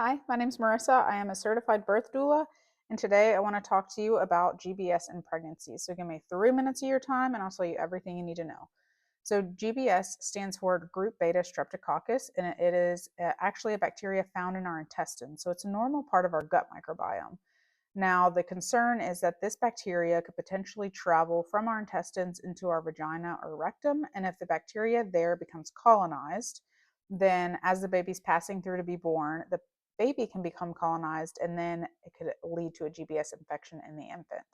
Hi, my name's Marissa. I am a certified birth doula, and today I want to talk to you about GBS and pregnancy. So, give me 3 minutes of your time, and I'll tell you everything you need to know. So, GBS stands for Group Beta Streptococcus, and it is actually a bacteria found in our intestines. So, it's a normal part of our gut microbiome. Now, the concern is that this bacteria could potentially travel from our intestines into our vagina or rectum. And if the bacteria there becomes colonized, then as the baby's passing through to be born, the baby can become colonized and then it could lead to a GBS infection in the infant.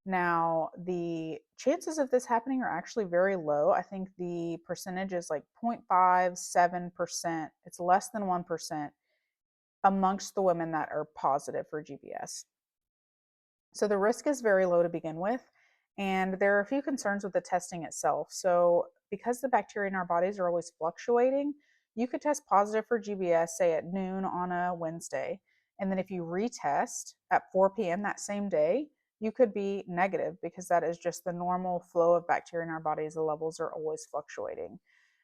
Now, the chances of this happening are actually very low. I think the percentage is like 0.57%. It's less than 1% amongst the women that are positive for GBS. So the risk is very low to begin with. And there are a few concerns with the testing itself. So, because the bacteria in our bodies are always fluctuating, you could test positive for GBS, say at noon on a Wednesday. And then if you retest at 4 p.m. that same day, you could be negative because that is just the normal flow of bacteria in our bodies. The levels are always fluctuating.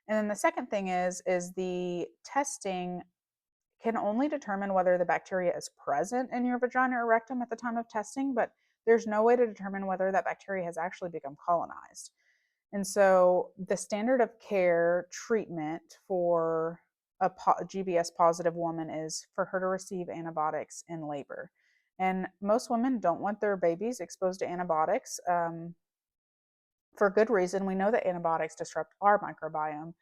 And then the second thing is the testing can only determine whether the bacteria is present in your vagina or rectum at the time of testing, but there's no way to determine whether that bacteria has actually become colonized. And so the standard of care treatment for a GBS positive woman is for her to receive antibiotics in labor. And most women don't want their babies exposed to antibiotics for good reason. We know that antibiotics disrupt our microbiome.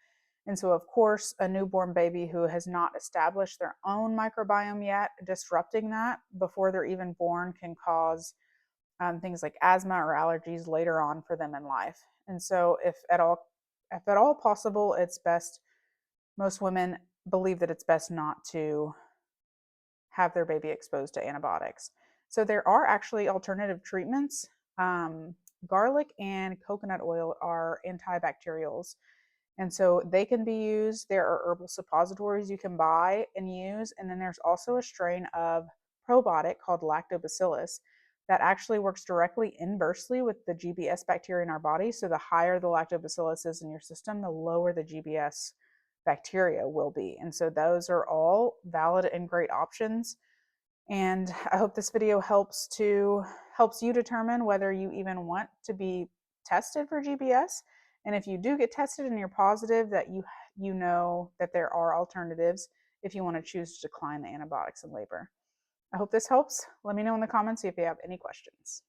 And so, of course, a newborn baby who has not established their own microbiome yet, disrupting that before they're even born can cause things like asthma or allergies later on for them in life. And so, if at all possible, it's best. Most women believe that it's best not to have their baby exposed to antibiotics. So there are actually alternative treatments. Um, Garlic and coconut oil are antibacterials, and so they can be used. There are herbal suppositories you can buy and use. And then there's also a strain of probiotic called lactobacillus that actually works directly inversely with the GBS bacteria in our body. So the higher the lactobacillus is in your system, the lower the GBS bacteria will be. And so those are all valid and great options. And I hope this video helps you determine whether you even want to be tested for GBS. And if you do get tested and you're positive, that you know that there are alternatives if you want to choose to decline the antibiotics in labor. I hope this helps. Let me know in the comments if you have any questions.